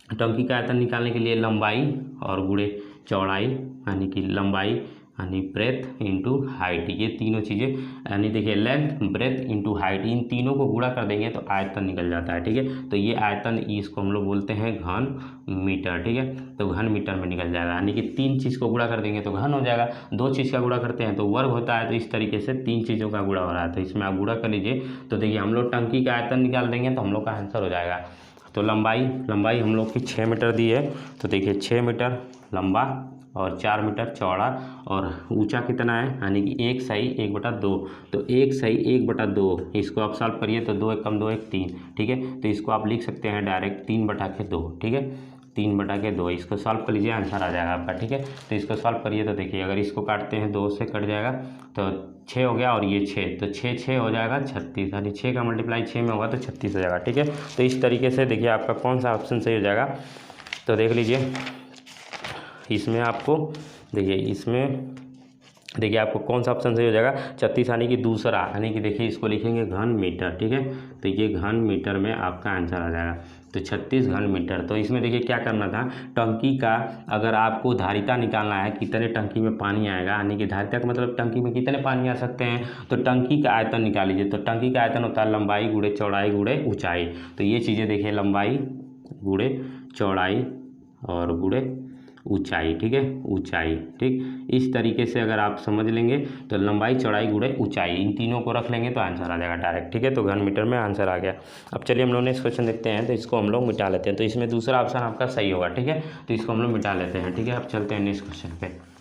टंकी का आयतन निकालने के लिए लंबाई और गुणे चौड़ाई यानी कि लंबाई यानी ब्रेथ इंटू हाइट, ये तीनों चीज़ें यानी देखिए लेंथ, ब्रेथ इंटू हाइट, इन तीनों को गुणा कर देंगे तो आयतन निकल जाता है। ठीक है, तो ये आयतन, इसको हम लोग बोलते हैं घन मीटर। ठीक है, तो घन मीटर में निकल जाएगा यानी कि 3 चीज़ को गुणा कर देंगे तो घन हो जाएगा, 2 चीज़ का गुणा करते हैं तो वर्ग होता है। तो इस तरीके से 3 चीज़ों का गुणा हो रहा है, तो इसमें आप गुणा कर लीजिए। तो देखिए हम लोग टंकी का आयतन निकाल देंगे तो हम लोग का आंसर हो जाएगा। तो लंबाई हम लोग की 6 मीटर दी है, तो देखिए 6 मीटर लंबा और 4 मीटर चौड़ा और ऊंचा कितना है यानी कि 1/2, तो 1/2 इसको आप सॉल्व करिए तो 2 × 2 = 3। ठीक है, तो इसको आप लिख सकते हैं डायरेक्ट 3/2। ठीक है, 3/2 इसको सॉल्व कर लीजिए, आंसर आ जाएगा आपका। ठीक है, तो इसको सॉल्व करिए तो देखिए अगर इसको काटते हैं 2 से कट जाएगा तो 6 हो गया और ये 6, तो 6 हो जाएगा 36, यानी 6 का मल्टीप्लाई 6 में होगा तो 36 हो जाएगा। ठीक है, तो इस तरीके से देखिए आपका कौन सा ऑप्शन सही हो जाएगा, तो देख लीजिए इसमें आपको, देखिए आपको कौन सा ऑप्शन सही हो जाएगा, 36 यानी कि दूसरा, यानी कि देखिए इसको लिखेंगे घन मीटर। ठीक है, तो ये घन मीटर में आपका आंसर आ जाएगा, तो 36 घन मीटर। तो इसमें देखिए क्या करना था, टंकी का अगर आपको धारिता निकालना है, कितने टंकी में पानी आएगा, यानी कि धारिता का मतलब टंकी में कितने पानी आ सकते हैं, तो टंकी का आयतन निकाल लीजिए। तो टंकी का आयतन होता है लंबाई गुणे चौड़ाई गुणे ऊंचाई, तो ये चीज़ें देखिए लंबाई गुणे चौड़ाई और गुणे ऊंचाई। ठीक है, ऊंचाई, ठीक, इस तरीके से अगर आप समझ लेंगे तो लंबाई, चौड़ाई गुणे ऊंचाई, इन तीनों को रख लेंगे तो आंसर आ जाएगा डायरेक्ट। ठीक है, तो घन मीटर में आंसर आ गया। अब चलिए हम लोग नेक्स्ट क्वेश्चन देखते हैं, तो इसको हम लोग मिटा लेते हैं। तो इसमें दूसरा ऑप्शन आपका सही होगा। ठीक है, तो इसको हम लोग मिटा लेते हैं। ठीक है, अब चलते हैं नेक्स्ट क्वेश्चन पे।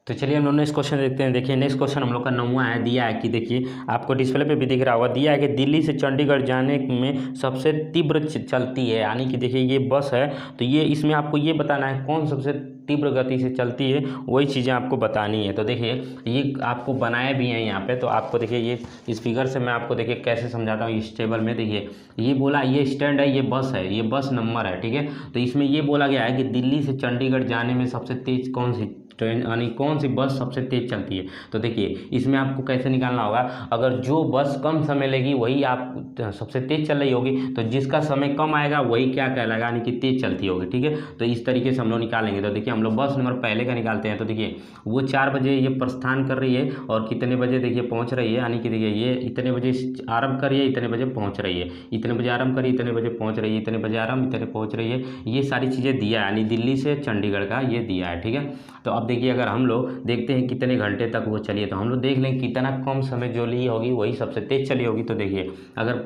तो चलिए हम लोग नेक्स्ट क्वेश्चन देखते हैं। देखिए नेक्स्ट क्वेश्चन हम लोग का 9वां है, दिया है कि देखिए आपको डिस्प्ले पे भी दिख रहा होगा, दिया है कि दिल्ली से चंडीगढ़ जाने में सबसे तीव्र चलती है, यानी कि देखिए ये बस है, तो ये इसमें आपको ये बताना है कौन सबसे तीव्र गति से चलती है, वही चीज़ें आपको बतानी है। तो देखिए ये आपको बनाए भी हैं यहाँ पे, तो आपको देखिए ये इस फिगर से मैं आपको देखिए कैसे समझाता हूँ। इस टेबल में देखिए ये बोला, ये स्टैंड है, ये बस है, ये बस नंबर है। ठीक है, तो इसमें ये बोला गया है कि दिल्ली से चंडीगढ़ जाने में सबसे तेज कौन सी ट्रेन यानी कौन सी बस सबसे तेज़ चलती है। तो देखिए इसमें आपको कैसे निकालना होगा, अगर जो बस कम समय लेगी वही आप सबसे तेज़ चल रही होगी, तो जिसका समय कम आएगा वही क्या कहलाएगा, यानी कि तेज़ चलती होगी। ठीक है, तो इस तरीके से हम लोग निकालेंगे। तो देखिए हम लोग बस नंबर पहले का निकालते हैं। तो देखिए वो 4 बजे ये प्रस्थान कर रही है और कितने बजे देखिए पहुँच रही है, यानी कि देखिए ये इतने बजे आरंभ कर रही है, इतने बजे पहुँच रही है, इतने बजे आरंभ करी, इतने बजे पहुँच रही है, इतने बजे आरंभ, इतने पहुँच रही है। ये सारी चीज़ें दिया है, यानी दिल्ली से चंडीगढ़ का ये दिया है। ठीक है, तो अब देखिए अगर हम लोग देखते हैं कितने घंटे तक वो चली है, तो हम लोग देख लें कितना कम समय जो ली होगी वही सबसे तेज़ चली होगी। तो देखिए अगर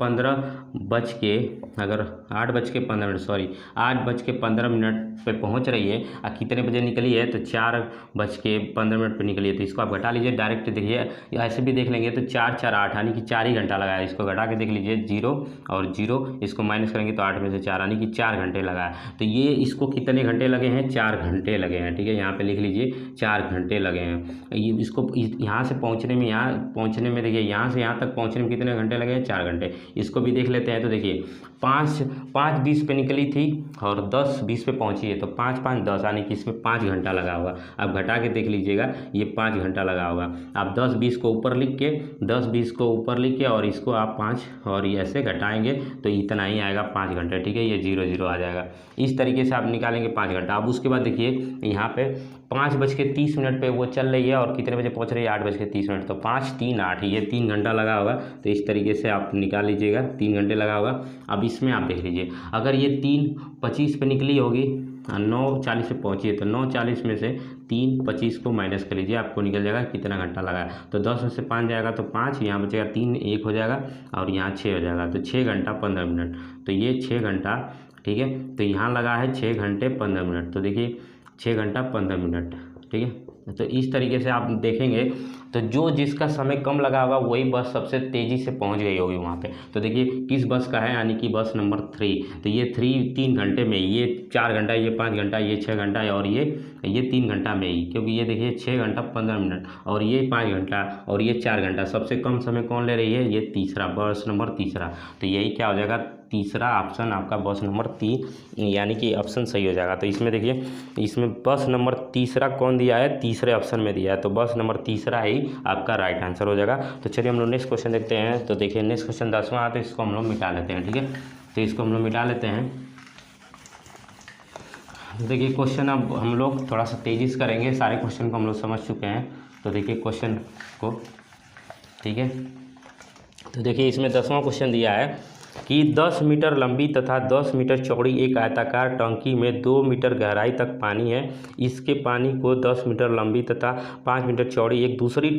8:15 पे पहुंच रही है और कितने बजे निकली है, तो 4:15 पे निकली है। तो इसको आप घटा लीजिए डायरेक्ट, देखिए ऐसे भी देख लेंगे तो 4 4 8 यानी कि 4 ही घंटा लगाया। इसको घटा के देख लीजिए, 0 और 0 इसको माइनस करेंगे तो 8 में से 4 यानी कि 4 घंटे लगाया। तो ये इसको कितने घंटे लगे हैं, 4 घंटे लगे हैं। ठीक है, यहाँ पे लिख लीजिए 4 घंटे लगे हैं। ये इसको यहाँ से पहुँचने में, यहाँ पहुँचने में देखिए यहाँ से यहाँ तक पहुँचने में कितने घंटे लगे हैं, 4 घंटे। इसको भी देख लेते हैं। तो देखिए 5:20 पे निकली थी और 10:20 पे पहुँची है, तो 5 5 10 यानी कि इसमें 5 घंटा लगा होगा। आप घटा के देख लीजिएगा, ये 5 घंटा लगा होगा। आप 10-20 को ऊपर लिख के और इसको आप 5 और ये ऐसे घटाएंगे तो इतना ही आएगा 5 घंटे। ठीक है, ये 0 0 आ जाएगा। इस तरीके से आप निकालेंगे 5 घंटा। अब उसके बाद देखिए यहाँ पे 5:30 पे वो चल रही है और कितने बजे पहुँच रही है, 8:30, तो 5 3 8 ये 3 घंटा लगा होगा। तो इस तरीके से आप निकाल लीजिएगा, 3 घंटे लगा होगा। अब इसमें आप देख लीजिए, अगर ये 3:25 पे निकली होगी, 9:40 पे पहुँची है, तो 9:40 में से 3:25 को माइनस कर लीजिए, आपको निकल जाएगा कितना घंटा लगा है। तो 10 में से 5 जाएगा तो 5, यहाँ बचेगा 3, 1 हो जाएगा और यहाँ 6 हो जाएगा। तो 6 घंटा 15 मिनट, तो ये 6 घंटा। ठीक है, तो यहाँ लगा है 6 घंटे 15 मिनट। तो देखिए 6 घंटा 15 मिनट। ठीक है, तो इस तरीके से आप देखेंगे तो जो जिसका समय कम लगा होगा वही बस सबसे तेज़ी से पहुंच गई होगी वहां पे। तो देखिए किस बस का है, यानी कि बस नंबर 3। तो ये 3 घंटे में, ये 4 घंटा, ये 5 घंटा, ये 6 घंटा और ये 3 घंटा में ही, क्योंकि ये देखिए 6 घंटा 15 मिनट और ये 5 घंटा और ये 4 घंटा। सबसे कम समय कौन ले रही है, ये तीसरा, बस नंबर तीसरा। तो यही क्या हो जाएगा, तीसरा ऑप्शन आपका बस नंबर 3 यानी कि ऑप्शन सही हो जाएगा। तो इसमें देखिए, इसमें बस नंबर तीसरा कौन दिया है, तीसरे ऑप्शन में दिया है, तो बस नंबर तीसरा ही आपका राइट आंसर हो जाएगा। तो चलिए हम लोग नेक्स्ट क्वेश्चन देखते हैं। तो देखिए नेक्स्ट क्वेश्चन 10वां आता है, इसको हम लोग मिटा लेते हैं। ठीक है, तो इसको हम लोग मिटा लेते हैं। देखिए क्वेश्चन अब हम लोग थोड़ा सा तेज़ी से करेंगे, सारे क्वेश्चन को हम लोग समझ चुके हैं। तो देखिए क्वेश्चन को, ठीक है, तो देखिए इसमें 10वां क्वेश्चन दिया है कि 10 मीटर लंबी तथा 10 मीटर चौड़ी एक आयताकार टंकी में 2 मीटर गहराई तक पानी है। इसके पानी को 10 मीटर लंबी तथा 5 मीटर चौड़ी एक दूसरी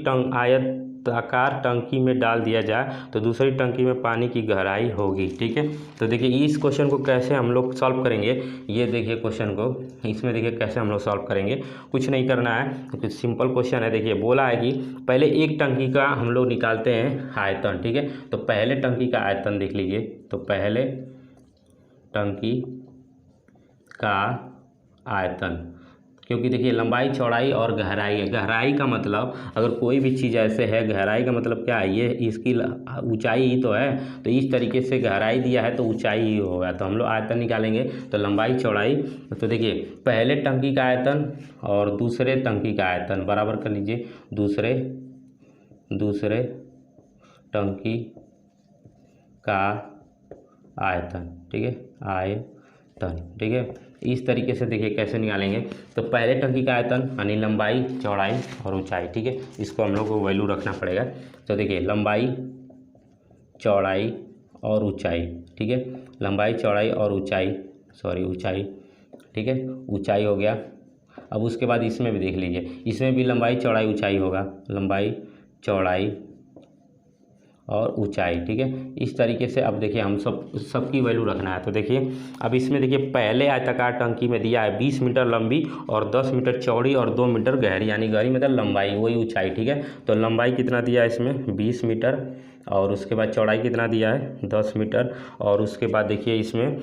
आयताकार टंकी में डाल दिया जाए तो दूसरी टंकी में पानी की गहराई होगी। ठीक है, तो देखिए इस क्वेश्चन को कैसे हम लोग सॉल्व करेंगे, ये देखिए क्वेश्चन को, इसमें देखिए कैसे हम लोग सॉल्व करेंगे। कुछ नहीं करना है, तो सिंपल क्वेश्चन है। देखिए बोला है कि पहले एक टंकी का हम लोग निकालते हैं आयतन। ठीक है, तो पहले टंकी का आयतन देख लीजिए। तो पहले टंकी का आयतन, क्योंकि देखिए लंबाई चौड़ाई और गहराई है। गहराई का मतलब अगर कोई भी चीज़ ऐसे है, गहराई का मतलब क्या है, ये इसकी ऊंचाई ही तो है। तो इस तरीके से गहराई दिया है तो ऊंचाई ही होगा। तो हम लोग आयतन निकालेंगे, तो लंबाई चौड़ाई। तो देखिए पहले टंकी का आयतन और दूसरे टंकी का आयतन बराबर कर लीजिए, दूसरे टंकी का आयतन। ठीक है, आयतन। ठीक है, इस तरीके से देखिए कैसे निकालेंगे। तो पहले टंकी का आयतन यानी लंबाई चौड़ाई और ऊंचाई। ठीक है, इसको हम लोग को वैल्यू रखना पड़ेगा। तो देखिए लंबाई चौड़ाई और ऊंचाई। ठीक है, लंबाई चौड़ाई और ऊंचाई, ऊंचाई। ठीक है, ऊंचाई हो गया। अब उसके बाद इसमें भी देख लीजिए, इसमें भी लंबाई चौड़ाई ऊंचाई होगा, लंबाई चौड़ाई और ऊंचाई। ठीक है, इस तरीके से अब देखिए हम सबकी वैल्यू रखना है। तो देखिए अब इसमें देखिए पहले आयताकार टंकी में दिया है 20 मीटर लंबी और 10 मीटर चौड़ी और 2 मीटर गहरी, यानी गहरी मतलब लंबाई, वही ऊंचाई। ठीक है, तो लंबाई कितना दिया है इसमें, 20 मीटर और उसके बाद चौड़ाई कितना दिया है, 10 मीटर और उसके बाद देखिए इसमें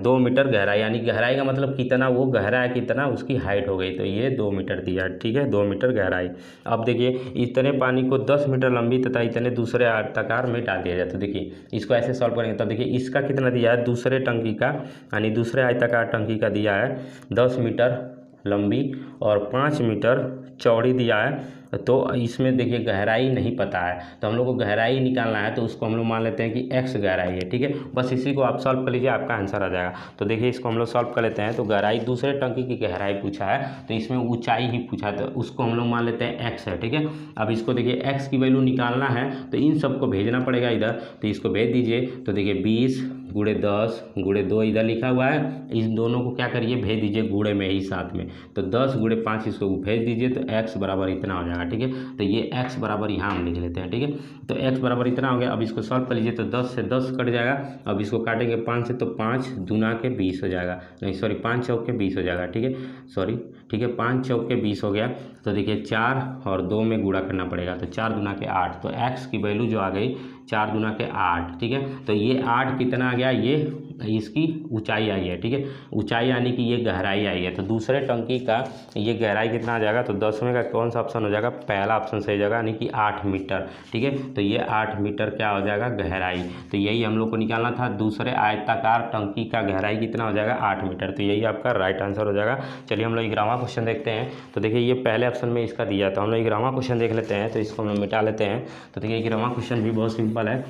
2 मीटर गहराई, यानी गहराई का मतलब कितना वो गहरा है, कितना उसकी हाइट हो गई, तो ये 2 मीटर दिया है। ठीक है, 2 मीटर गहराई। अब देखिए इतने पानी को 10 मीटर लंबी तथा इतने दूसरे आयताकार में डाल दिया जाए। तो देखिए इसको ऐसे सॉल्व करेंगे। तो देखिए इसका कितना दिया है, दूसरे टंकी का यानी दूसरे आयताकार टंकी का दिया है 10 मीटर लंबी और 5 मीटर चौड़ी दिया है। तो इसमें देखिए गहराई नहीं पता है, तो हम लोग को गहराई निकालना है, तो उसको हम लोग मान लेते हैं कि x गहराई है। ठीक है, बस इसी को आप सॉल्व कर लीजिए, आपका आंसर आ जाएगा। तो देखिए इसको हम लोग सॉल्व कर लेते हैं। तो गहराई, दूसरे टंकी की गहराई पूछा है, तो इसमें ऊंचाई ही पूछा है, तो उसको हम लोग मान लेते हैं x है। ठीक है, अब इसको देखिए x की वैल्यू निकालना है, तो इन सबको भेजना पड़ेगा इधर, तो इसको भेज दीजिए। तो देखिए 20 गुणे 10 गुणे 2 इधर लिखा हुआ है, इस दोनों को क्या करिए, भेज दीजिए गुणे में ही साथ में। तो 10 गुणे 5 इसको भेज दीजिए, तो x बराबर इतना हो जाएगा। ठीक है, तो ये x बराबर यहाँ हम लिख लेते हैं। ठीक है, तो x बराबर इतना हो गया। अब इसको सॉल्व कर लीजिए, तो 10 से 10 कट जाएगा। अब इसको काटेंगे 5 से, तो 5 दूना के 20 हो जाएगा, नहीं सॉरी 5 चौक के 20 हो जाएगा। ठीक है, सॉरी, ठीक है, 5 चौक के 20 हो गया। तो देखिए 4 और 2 में गुणा करना पड़ेगा, तो 4 दूना के 8, तो x की वैल्यू जो आ गई 4 दूना के 8। ठीक है, तो ये 8 कितना आ गया, ये इसकी ऊंचाई आई है। ठीक है, ऊंचाई यानी कि ये गहराई आई है। तो दूसरे टंकी का ये गहराई कितना आ जाएगा, तो 10वें का कौन सा ऑप्शन हो जाएगा, पहला ऑप्शन सही जगह, यानी कि 8 मीटर। ठीक है, तो ये 8 मीटर क्या हो जाएगा, गहराई। तो यही हम लोग को निकालना था, दूसरे आयताकार टंकी का गहराई कितना हो जाएगा, 8 मीटर। तो यही आपका राइट आंसर हो जाएगा। चलिए हम लोग 11वां क्वेश्चन देखते हैं। तो देखिए ये पहले ऑप्शन में इसका दिया, तो हम लोग 11वां क्वेश्चन देख लेते हैं। तो इसको हम लोग मिटा लेते हैं। तो देखिए 11वां क्वेश्चन भी बहुत सिंपल है,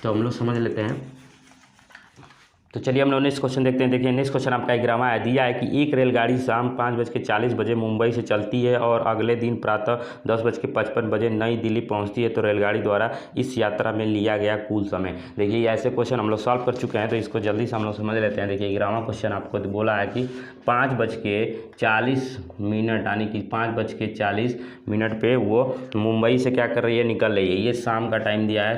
तो हम लोग समझ लेते हैं। तो चलिए हम लोग नेक्स्ट क्वेश्चन देखते हैं। देखिए नेक्स्ट क्वेश्चन आपका 11वां है, दिया है कि एक रेलगाड़ी शाम 5:40 बजे मुंबई से चलती है और अगले दिन प्रातः 10:55 बजे नई दिल्ली पहुंचती है, तो रेलगाड़ी द्वारा इस यात्रा में लिया गया कुल समय। देखिए ऐसे क्वेश्चन हम लोग सॉल्व कर चुके हैं, तो इसको जल्दी से हम लोग समझ लेते हैं। देखिए 11वां क्वेश्चन आपको बोला है कि 5:40 यानी कि 5:40 पे वो मुंबई से क्या कर रही है, निकल रही है। ये शाम का टाइम दिया है,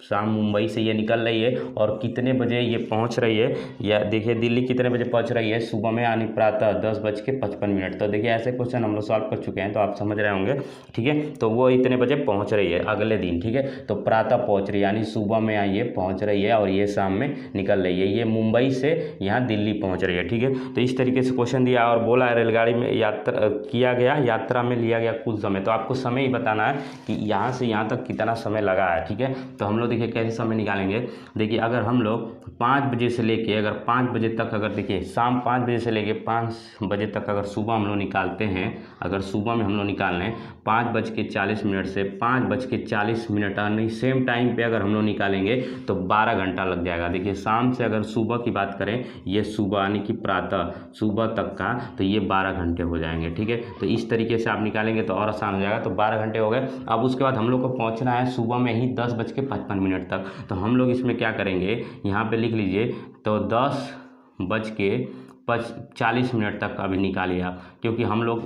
शाम मुंबई से ये निकल रही है, और कितने बजे ये पहुंच रही है, या देखिए दिल्ली कितने बजे पहुंच रही है, सुबह में यानी प्रातः 10:55। तो देखिए ऐसे क्वेश्चन हम लोग सॉल्व कर चुके हैं, तो आप समझ रहे होंगे। ठीक है, तो वो इतने बजे पहुंच रही है अगले दिन। ठीक है, तो प्रातः पहुंच रही है यानी सुबह में ये पहुंच रही है, और ये शाम में निकल रही है। ये मुंबई से यहाँ दिल्ली पहुँच रही है। ठीक है, तो इस तरीके से क्वेश्चन दिया, और बोला है रेलगाड़ी में यात्रा किया गया, यात्रा में लिया गया कुल समय। तो आपको समय ही बताना है कि यहाँ से यहाँ तक कितना समय लगा है। ठीक है, तो हम लोग देखिए कैसे समय निकालेंगे। देखिए अगर हम लोग 5 बजे से लेके अगर 5 बजे तक, अगर देखिए शाम 5 बजे से लेके 5 बजे तक अगर सुबह हम लोग निकालते हैं, अगर सुबह में हम लोग निकाल लें 5:40 से 5:40 यानी सेम टाइम पे अगर हम लोग निकालेंगे तो 12 घंटा लग जाएगा। देखिए शाम से अगर सुबह की बात करें, ये सुबह यानी कि प्रातः सुबह तक का, तो ये 12 घंटे हो जाएंगे। ठीक है, तो इस तरीके से आप निकालेंगे तो और आसान हो जाएगा। तो 12 घंटे हो गए। अब उसके बाद हम लोग को पहुँचना है सुबह में ही 10:55 तक। तो हम लोग इसमें क्या करेंगे, यहाँ पे लिख लीजिए, तो 10:40 तक अभी निकालिए आप, क्योंकि हम लोग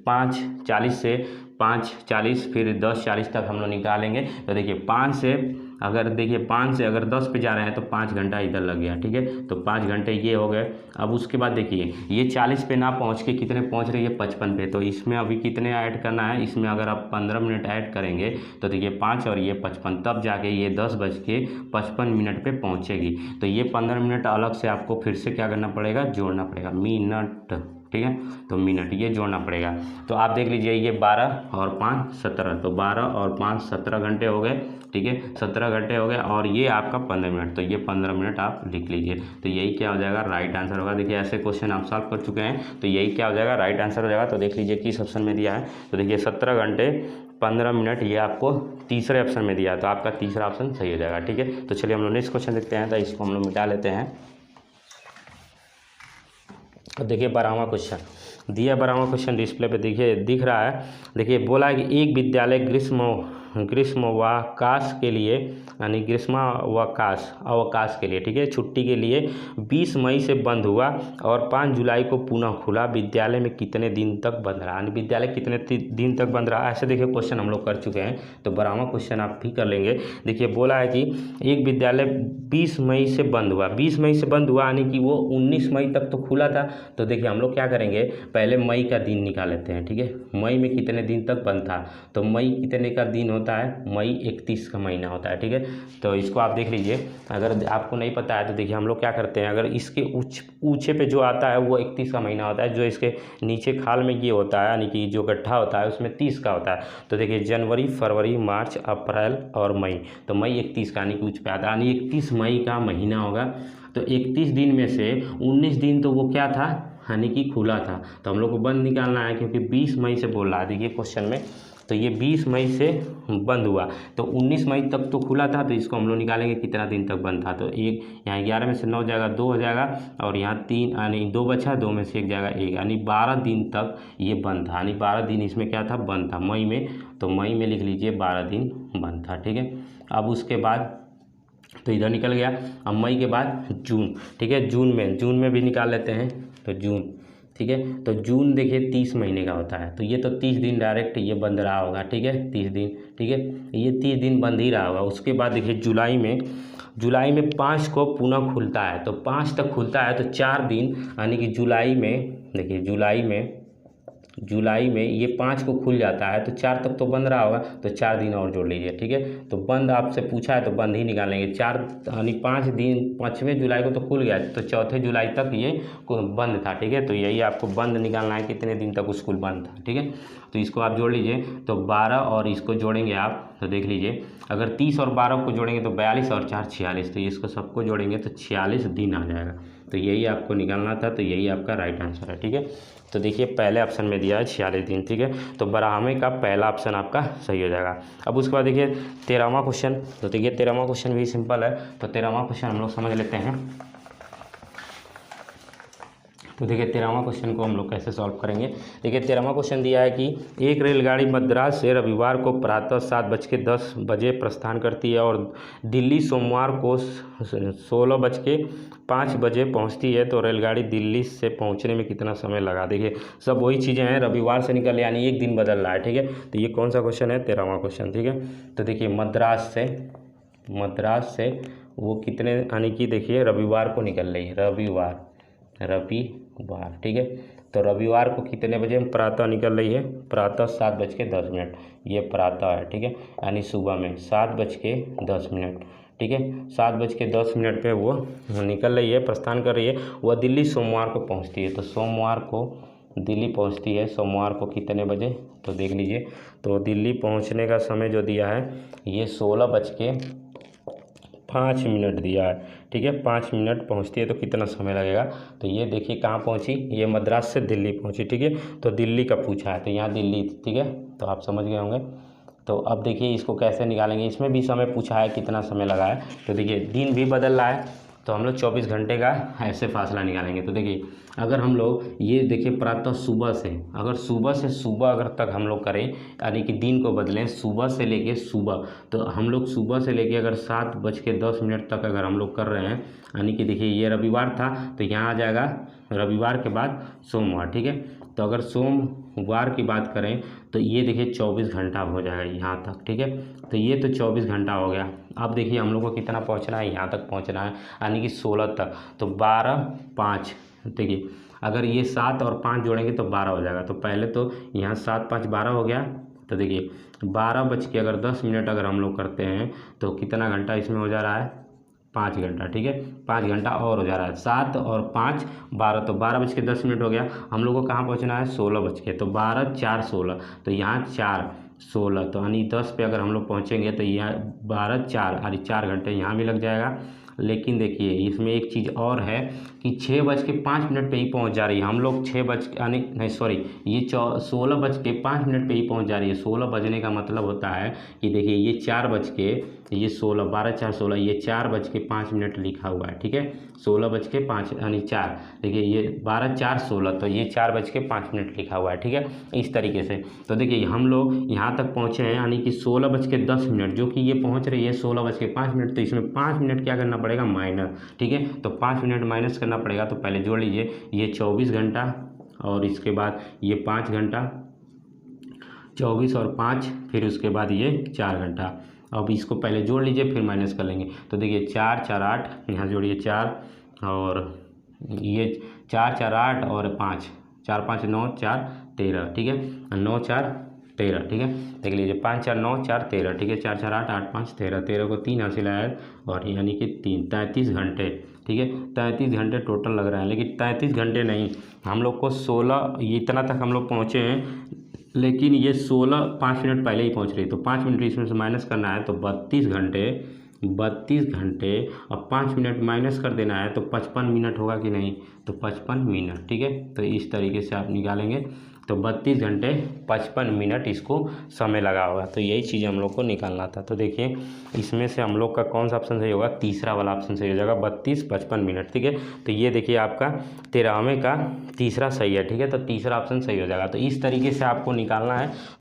5:40 से 5:40 फिर 10:40 तक हम लोग निकालेंगे। तो देखिए 5 से अगर 10 पे जा रहे हैं तो 5 घंटा इधर लग गया। ठीक है, तो 5 घंटे ये हो गए। अब उसके बाद देखिए ये 40 पे ना पहुंच के कितने पहुंच रही है, 55 पे। तो इसमें अभी कितने ऐड करना है, इसमें अगर आप 15 मिनट ऐड करेंगे तो देखिए 5 और ये 55, तब जाके ये 10:55 पे पहुँचेगी। तो ये 15 मिनट अलग से आपको फिर से क्या करना पड़ेगा, जोड़ना पड़ेगा, मिनट। ठीक है, तो मिनट ये जोड़ना पड़ेगा। तो आप देख लीजिए ये 12 और 5 17, तो 12 और 5 17 घंटे हो गए। ठीक है, 17 घंटे हो गए, और ये आपका 15 मिनट, तो ये 15 मिनट आप लिख लीजिए। तो यही क्या हो जाएगा, राइट आंसर होगा। देखिए ऐसे क्वेश्चन आप सॉल्व कर चुके हैं, तो यही क्या हो जाएगा, राइट आंसर हो जाएगा। तो देख लीजिए किस ऑप्शन में दिया है। तो देखिए 17 घंटे 15 मिनट ये आपको तीसरे ऑप्शन में दिया है, तो आपका तीसरा ऑप्शन सही हो जाएगा। ठीक है, तो चलिए हम लोग नेक्स्ट क्वेश्चन देखते हैं। तो इसको हम लोग मिटा लेते हैं। अब देखिए 12वां क्वेश्चन दिया, 12वां क्वेश्चन डिस्प्ले पे देखिए दिख रहा है। देखिए बोला है कि एक विद्यालय ग्रीष्मावकाश के लिए, यानी अवकाश के लिए, ठीक है, छुट्टी के लिए 20 मई से बंद हुआ और 5 जुलाई को पुनः खुला। विद्यालय में कितने दिन तक बंद रहा, यानी विद्यालय कितने दिन तक बंद रहा, ऐसे देखिए क्वेश्चन हम लोग कर चुके हैं। तो 12वां क्वेश्चन आप भी कर लेंगे। देखिए बोला है कि एक विद्यालय 20 मई से बंद हुआ, 20 मई से बंद हुआ यानी कि वो 19 मई तक तो खुला था। तो देखिए हम लोग क्या करेंगे, पहले मई का दिन निकाल लेते हैं। ठीक है, मई में कितने दिन तक बंद था, तो मई कितने का दिन होता है, मई 31 का महीना होता है। ठीक है, तो इसको आप देख लीजिए। अगर आपको नहीं पता है तो देखिए हम लोग क्या करते हैं, अगर इसके ऊंचे पे जो आता है वो 31 का महीना होता है, जो इसके नीचे खाल में ये होता है यानी कि जो गड्ढा होता है उसमें 30 का होता है। तो देखिए जनवरी, फरवरी, मार्च, अप्रैल और मई, तो मई 31 का यानी कि ऊंच पे आता है, यानी 31 मई का महीना होगा। तो 31 दिन में से 19 दिन तो वो क्या था, यानी कि खुला था, तो हम लोग को बंद निकालना है क्योंकि 20 मई से बोल रहा है। देखिए क्वेश्चन में, तो ये 20 मई से बंद हुआ, तो 19 मई तक तो खुला था, तो इसको हम लोग निकालेंगे कितना दिन तक बंद था। तो एक यहाँ 11 में से 9 जाएगा 2 हो जाएगा, और यहाँ 3 यानी 2 बचा, 2 में से 1 जाएगा 1, यानी 12 दिन तक ये बंद था। यानी 12 दिन इसमें क्या था, बंद था मई में। तो मई में लिख लीजिए 12 दिन बंद था, ठीक है। अब उसके बाद तो इधर निकल गया। अब मई के बाद जून, ठीक है। जून में भी निकाल लेते हैं, तो जून, ठीक है। तो जून देखिए 30 महीने का होता है, तो ये तो 30 दिन डायरेक्ट ये बंद रहा होगा, ठीक है, 30 दिन, ठीक है, ये 30 दिन बंद ही रहा होगा। उसके बाद देखिए जुलाई में 5 को पुनः खुलता है, तो 5 तक खुलता है, तो 4 दिन, यानी कि जुलाई में देखिए जुलाई में ये 5 को खुल जाता है, तो 4 तक तो बंद रहा होगा, तो 4 दिन और जोड़ लीजिए, ठीक है। तो बंद आपसे पूछा है तो बंद ही निकालेंगे। 4 यानी 5 दिन, 5वें जुलाई को तो खुल गया, तो 4 जुलाई तक ये बंद था, ठीक है। तो यही आपको बंद निकालना है, कितने दिन तक स्कूल बंद था, ठीक है। तो इसको आप जोड़ लीजिए, तो 12 और इसको जोड़ेंगे आप, तो देख लीजिए अगर 30 और 12 को जोड़ेंगे तो 42 और 4 46, तो इसको सबको जोड़ेंगे तो 46 दिन आ जाएगा। तो यही आपको निकालना था, तो यही आपका राइट आंसर है, ठीक है। तो देखिए पहले ऑप्शन में दिया है 46 दिन, ठीक है। तो 12वें का पहला ऑप्शन आपका सही हो जाएगा। अब उसके बाद देखिए 13वां क्वेश्चन, तो देखिए 13वां क्वेश्चन भी सिंपल है। तो 13वां क्वेश्चन हम लोग समझ लेते हैं। तो देखिए 13वां क्वेश्चन को हम लोग कैसे सॉल्व करेंगे। देखिए 13वां क्वेश्चन दिया है कि एक रेलगाड़ी मद्रास से रविवार को प्रातः 7:10 बजे प्रस्थान करती है और दिल्ली सोमवार को 16:05 बजे पहुंचती है, तो रेलगाड़ी दिल्ली से पहुंचने में कितना समय लगा। देखिए सब वही चीज़ें हैं, रविवार से निकल यानी एक दिन बदल रहा है, ठीक है। तो ये कौन सा क्वेश्चन है, 13वां क्वेश्चन, ठीक है। तो देखिए मद्रास से वो कितने, यानी कि देखिए रविवार को निकल रही है, रविवार, ठीक है। तो रविवार को कितने बजे प्रातः निकल रही है, प्रातः 7:10, ये प्रातः है, ठीक है, यानी सुबह में 7:10, ठीक है। 7:10 पे वो निकल रही है, प्रस्थान कर रही है। वह दिल्ली सोमवार को पहुंचती है, तो सोमवार को दिल्ली पहुंचती है, सोमवार को कितने बजे, तो देख लीजिए। तो दिल्ली पहुंचने का समय जो दिया है ये 16:05 दिया है, ठीक है। 5 मिनट पहुंचती है, तो कितना समय लगेगा। तो ये देखिए कहाँ पहुंची, ये मद्रास से दिल्ली पहुंची, ठीक है। तो दिल्ली का पूछा है, तो यहाँ दिल्ली, ठीक है। तो आप समझ गए होंगे। तो अब देखिए इसको कैसे निकालेंगे, इसमें भी समय पूछा है कितना समय लगा है। तो देखिए दिन भी बदल रहा है, तो हम लोग 24 घंटे का ऐसे फासला निकालेंगे। तो देखिए अगर हम लोग ये देखिए प्रातः सुबह से, अगर सुबह अगर तक हम लोग करें, यानी कि दिन को बदलें सुबह से लेके सुबह, तो हम लोग सुबह से लेके अगर 7:10 तक अगर हम लोग कर रहे हैं, यानी कि देखिए ये रविवार था, तो यहाँ आ जाएगा रविवार के बाद सोमवार, ठीक है। तो अगर सोमवार की बात करें तो ये देखिए 24 घंटा हो जाएगा यहाँ तक, ठीक है। तो ये तो 24 घंटा हो गया। अब देखिए हम लोग को कितना पहुँचना है, यहाँ तक पहुँचना है, यानी कि 16 तक। तो 12:05, देखिए अगर ये 7 और 5 जोड़ेंगे तो 12 हो जाएगा। तो पहले तो यहाँ 7 5 12 हो गया। तो देखिए 12:10 अगर हम लोग करते हैं तो कितना घंटा इसमें हो जा रहा है, 5 घंटा, ठीक है। 5 घंटा और हो जा रहा है, 7 और 5 12, तो 12:10 हो गया। हम लोग को कहाँ पहुँचना है, 16 बजे, तो 12 4 16, तो यहाँ 4 16, तो यानी 10 पे अगर हम लोग पहुँचेंगे तो यहाँ 12 4, यानी 4 घंटे यहाँ भी लग जाएगा। लेकिन देखिए इसमें एक चीज़ और है कि 6:05 पे ही पहुंच जा रही है। हम लोग 6 बज यानी नहीं सॉरी, ये 16:05 पे ही पहुंच जा रही है। 16 बजने का मतलब होता है कि देखिए ये 4 बज के, ये 16 12 4 16, ये 4:05 लिखा हुआ है, ठीक है। 16:05 यानी 4, देखिए ये 12 4 16, तो ये 4:05 लिखा हुआ है, ठीक है। इस तरीके से तो देखिए हम लोग यहाँ तक पहुँचे हैं, यानी कि 16:10, जो कि ये पहुँच रही है 16:05, तो इसमें 5 मिनट क्या करना पड़ेगा, माइनस, ठीक है। तो 5 मिनट माइनस करना पड़ेगा। तो पहले जोड़ लीजिए, ये 24 घंटा और इसके बाद ये 5 घंटा, 24 और 5, फिर उसके बाद ये 4 घंटा। अब इसको पहले जोड़ लीजिए फिर माइनस कर लेंगे। तो देखिए 4 4 8, यहाँ जोड़िए 4 और ये 4 4 8 और 5 4 5 9 4 13, ठीक है। 9 4 13, ठीक है। देख लीजिए 5 4 9 4 13, ठीक है। 4 4 8 8 5 13, 13 को 3 हासिल आया और यानी कि 3 33 घंटे, ठीक है। 33 घंटे टोटल लग रहा है, लेकिन 33 घंटे नहीं, हम लोग को 16 इतना तक हम लोग पहुँचे हैं, लेकिन ये 16 5 मिनट पहले ही पहुँच रही है। तो 5 मिनट इसमें से माइनस करना है, तो 32 घंटे 32 घंटे और 5 मिनट माइनस कर देना है तो 55 मिनट होगा कि नहीं, तो 55 मिनट। ठीक है, तो इस तरीके से आप निकालेंगे तो 32 घंटे 55 मिनट इसको समय लगा होगा। तो यही चीज़ हम लोग को निकालना था। तो देखिए इसमें से हम लोग का कौन सा ऑप्शन सही होगा, तीसरा वाला ऑप्शन सही हो जाएगा, 32 55 मिनट। ठीक है, तो ये देखिए आपका 13वें का तीसरा सही है। ठीक है, तो तीसरा ऑप्शन सही हो जाएगा। तो इस तरीके से आपको निकालना है।